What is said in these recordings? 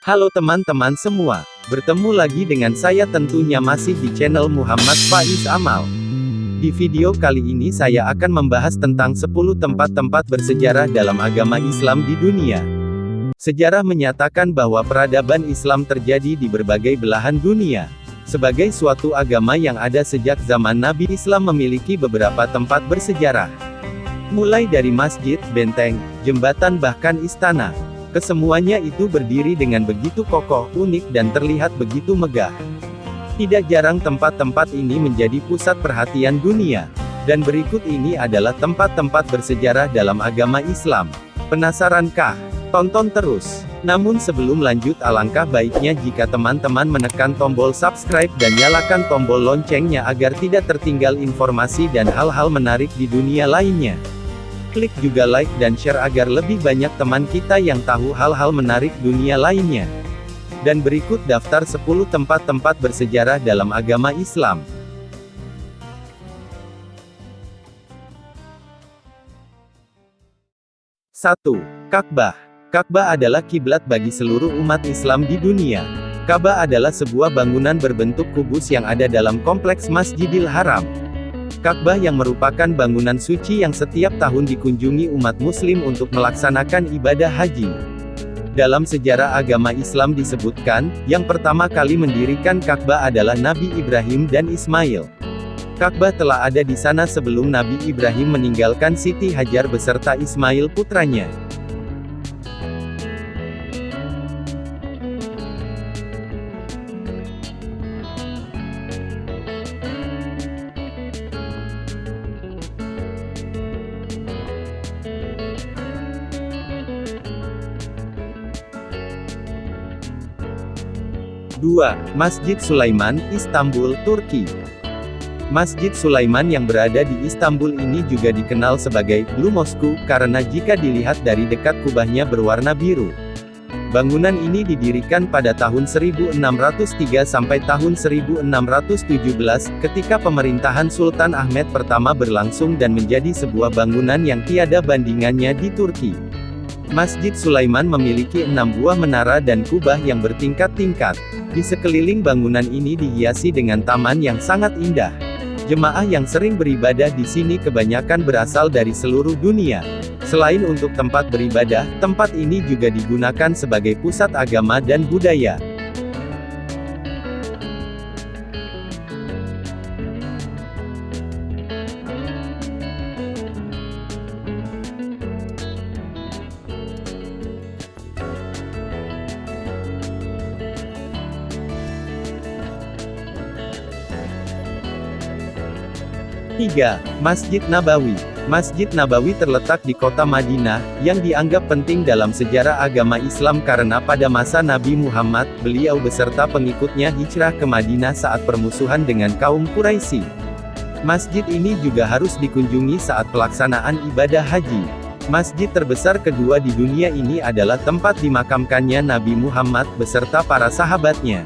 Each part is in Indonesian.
Halo teman-teman semua, bertemu lagi dengan saya tentunya masih di channel Muhammad Faiz Amal. Di video kali ini saya akan membahas tentang 10 tempat-tempat bersejarah dalam agama Islam di dunia. Sejarah menyatakan bahwa peradaban Islam terjadi di berbagai belahan dunia. Sebagai suatu agama yang ada sejak zaman Nabi, Islam memiliki beberapa tempat bersejarah. Mulai dari masjid, benteng, jembatan bahkan istana. Kesemuanya itu berdiri dengan begitu kokoh, unik dan terlihat begitu megah. Tidak jarang tempat-tempat ini menjadi pusat perhatian dunia. Dan berikut ini adalah tempat-tempat bersejarah dalam agama Islam. Penasarankah? Tonton terus. Namun sebelum lanjut, alangkah baiknya jika teman-teman menekan tombol subscribe dan nyalakan tombol loncengnya agar tidak tertinggal informasi dan hal-hal menarik di dunia lainnya. Klik juga like dan share agar lebih banyak teman kita yang tahu hal-hal menarik dunia lainnya. Dan berikut daftar 10 tempat-tempat bersejarah dalam agama Islam. 1. Ka'bah. Ka'bah adalah kiblat bagi seluruh umat Islam di dunia. Ka'bah adalah sebuah bangunan berbentuk kubus yang ada dalam kompleks Masjidil Haram. Ka'bah yang merupakan bangunan suci yang setiap tahun dikunjungi umat muslim untuk melaksanakan ibadah haji. Dalam sejarah agama Islam disebutkan, yang pertama kali mendirikan Ka'bah adalah Nabi Ibrahim dan Ismail. Ka'bah telah ada di sana sebelum Nabi Ibrahim meninggalkan Siti Hajar beserta Ismail putranya. 2. Masjid Sulaiman, Istanbul, Turki. Masjid Sulaiman yang berada di Istanbul ini juga dikenal sebagai Blue Mosque, karena jika dilihat dari dekat kubahnya berwarna biru. Bangunan ini didirikan pada tahun 1603 sampai tahun 1617, ketika pemerintahan Sultan Ahmed pertama berlangsung dan menjadi sebuah bangunan yang tiada bandingannya di Turki. Masjid Sulaiman memiliki 6 buah menara dan kubah yang bertingkat-tingkat. Di sekeliling bangunan ini dihiasi dengan taman yang sangat indah. Jemaah yang sering beribadah di sini kebanyakan berasal dari seluruh dunia. Selain untuk tempat beribadah, tempat ini juga digunakan sebagai pusat agama dan budaya. 3. Masjid Nabawi. Masjid Nabawi terletak di kota Madinah, yang dianggap penting dalam sejarah agama Islam karena pada masa Nabi Muhammad, beliau beserta pengikutnya hijrah ke Madinah saat permusuhan dengan kaum Quraisy. Masjid ini juga harus dikunjungi saat pelaksanaan ibadah haji. Masjid terbesar kedua di dunia ini adalah tempat dimakamkannya Nabi Muhammad beserta para sahabatnya.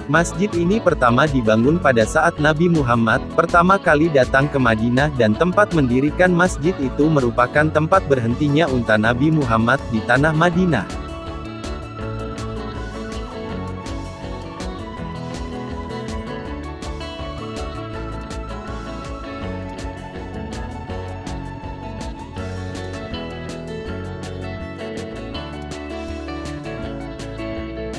Masjid ini pertama dibangun pada saat Nabi Muhammad pertama kali datang ke Madinah dan tempat mendirikan masjid itu merupakan tempat berhentinya unta Nabi Muhammad di tanah Madinah.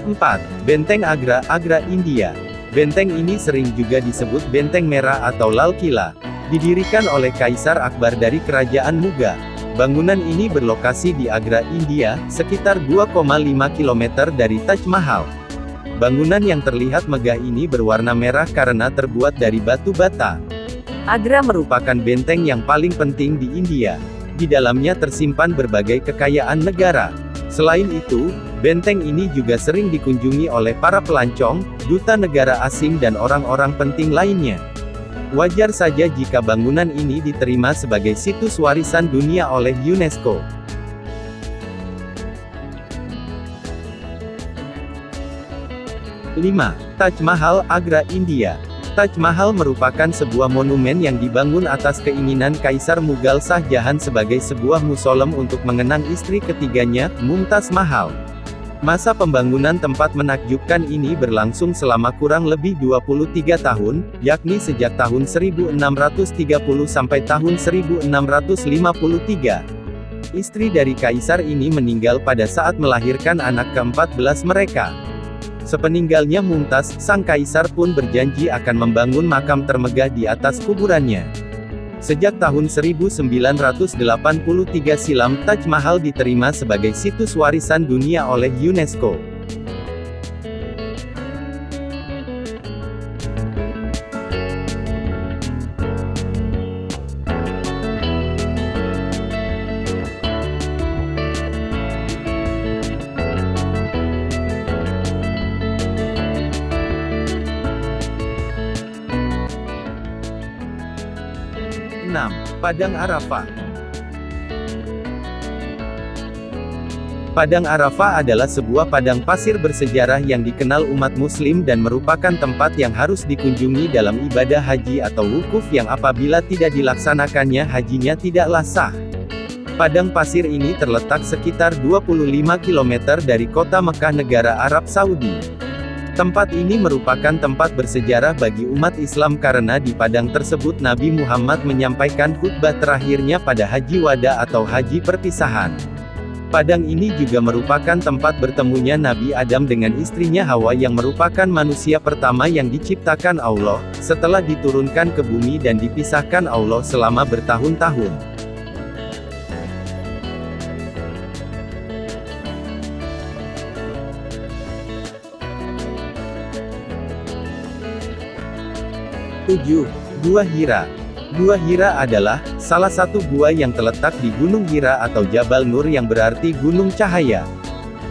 4. Benteng Agra, Agra, India. Benteng ini sering juga disebut Benteng Merah atau Lal Qila. Didirikan oleh Kaisar Akbar dari Kerajaan Mughal. Bangunan ini berlokasi di Agra, India, sekitar 2,5 km dari Taj Mahal. Bangunan yang terlihat megah ini berwarna merah karena terbuat dari batu bata. Agra merupakan benteng yang paling penting di India. Di dalamnya tersimpan berbagai kekayaan negara. Selain itu, benteng ini juga sering dikunjungi oleh para pelancong, duta negara asing dan orang-orang penting lainnya. Wajar saja jika bangunan ini diterima sebagai situs warisan dunia oleh UNESCO. 5. Taj Mahal, Agra, India. Taj Mahal merupakan sebuah monumen yang dibangun atas keinginan Kaisar Mughal Shah Jahan sebagai sebuah mausoleum untuk mengenang istri ketiganya, Mumtaz Mahal. Masa pembangunan tempat menakjubkan ini berlangsung selama kurang lebih 23 tahun, yakni sejak tahun 1630 sampai tahun 1653. Istri dari kaisar ini meninggal pada saat melahirkan anak ke-14 mereka. Sepeninggalnya Mumtaz, sang kaisar pun berjanji akan membangun makam termegah di atas kuburannya. Sejak tahun 1983 silam, Taj Mahal diterima sebagai situs warisan dunia oleh UNESCO. Padang Arafah. Padang Arafah adalah sebuah padang pasir bersejarah yang dikenal umat muslim dan merupakan tempat yang harus dikunjungi dalam ibadah haji atau wukuf yang apabila tidak dilaksanakannya hajinya tidaklah sah. Padang pasir ini terletak sekitar 25 km dari kota Mekah negara Arab Saudi. Tempat ini merupakan tempat bersejarah bagi umat Islam karena di padang tersebut Nabi Muhammad menyampaikan khutbah terakhirnya pada Haji Wada atau Haji Perpisahan. Padang ini juga merupakan tempat bertemunya Nabi Adam dengan istrinya Hawa yang merupakan manusia pertama yang diciptakan Allah, setelah diturunkan ke bumi dan dipisahkan Allah selama bertahun-tahun. Gua Hira. Gua Hira adalah salah satu gua yang terletak di Gunung Hira atau Jabal Nur yang berarti Gunung Cahaya.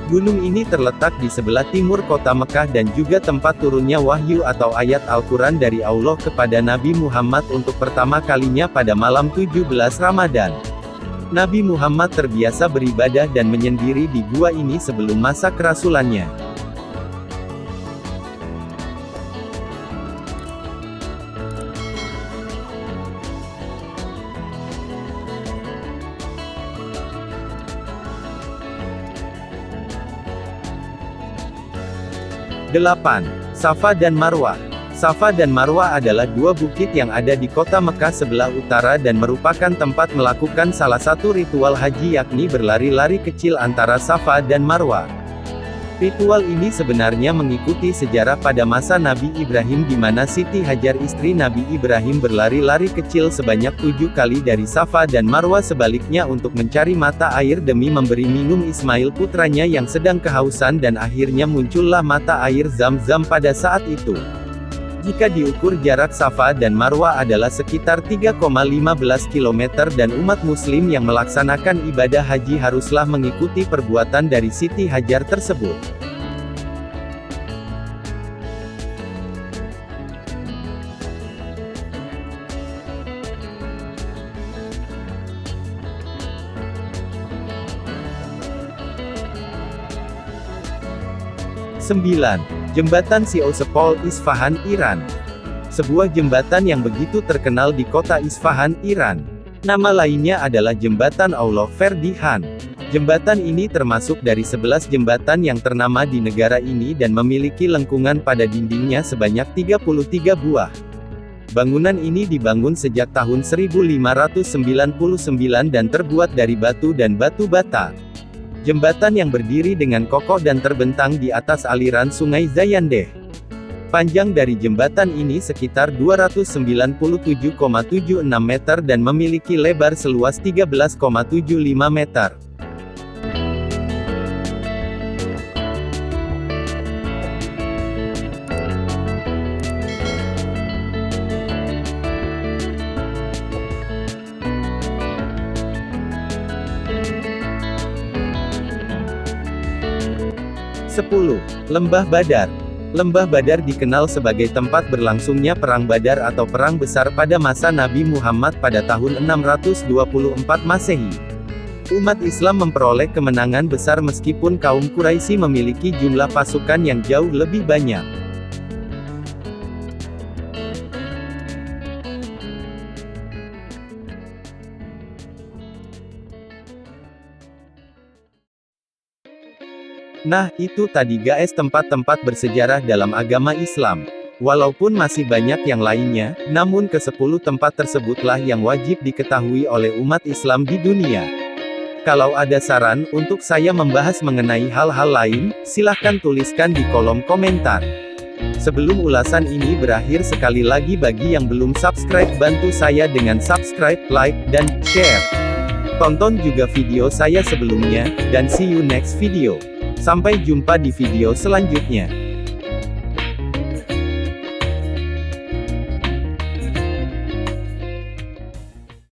Gunung ini terletak di sebelah timur kota Mekah dan juga tempat turunnya wahyu atau ayat Al-Quran dari Allah kepada Nabi Muhammad untuk pertama kalinya pada malam 17 Ramadan. Nabi Muhammad terbiasa beribadah dan menyendiri di gua ini sebelum masa kerasulannya. Safa dan Marwah. Safa dan Marwah adalah dua bukit yang ada di kota Mekah sebelah utara dan merupakan tempat melakukan salah satu ritual haji yakni berlari-lari kecil antara Safa dan Marwah. Ritual ini sebenarnya mengikuti sejarah pada masa Nabi Ibrahim di mana Siti Hajar istri Nabi Ibrahim berlari-lari kecil sebanyak 7 kali dari Safa dan Marwah sebaliknya untuk mencari mata air demi memberi minum Ismail putranya yang sedang kehausan dan akhirnya muncullah mata air Zam-Zam pada saat itu. Jika diukur jarak Safa dan Marwah adalah sekitar 3,15 km dan umat muslim yang melaksanakan ibadah haji haruslah mengikuti perbuatan dari Siti Hajar tersebut. Jembatan Siosepol, Isfahan, Iran. Sebuah jembatan yang begitu terkenal di kota Isfahan, Iran. Nama lainnya adalah Jembatan Allah Ferdihan. Jembatan ini termasuk dari 11 jembatan yang ternama di negara ini dan memiliki lengkungan pada dindingnya sebanyak 33 buah. Bangunan ini dibangun sejak tahun 1599 dan terbuat dari batu dan batu bata. Jembatan yang berdiri dengan kokoh dan terbentang di atas aliran sungai Zayandeh. Panjang dari jembatan ini sekitar 297,76 meter dan memiliki lebar seluas 13,75 meter. Lembah Badar. Lembah Badar dikenal sebagai tempat berlangsungnya Perang Badar atau Perang Besar pada masa Nabi Muhammad pada tahun 624 Masehi. Umat Islam memperoleh kemenangan besar meskipun kaum Quraisy memiliki jumlah pasukan yang jauh lebih banyak. Nah, itu tadi guys tempat-tempat bersejarah dalam agama Islam. Walaupun masih banyak yang lainnya, namun ke-10 tempat tersebutlah yang wajib diketahui oleh umat Islam di dunia. Kalau ada saran untuk saya membahas mengenai hal-hal lain, silahkan tuliskan di kolom komentar. Sebelum ulasan ini berakhir, sekali lagi bagi yang belum subscribe, bantu saya dengan subscribe, like, dan share. Tonton juga video saya sebelumnya, dan see you next video. Sampai jumpa di video selanjutnya.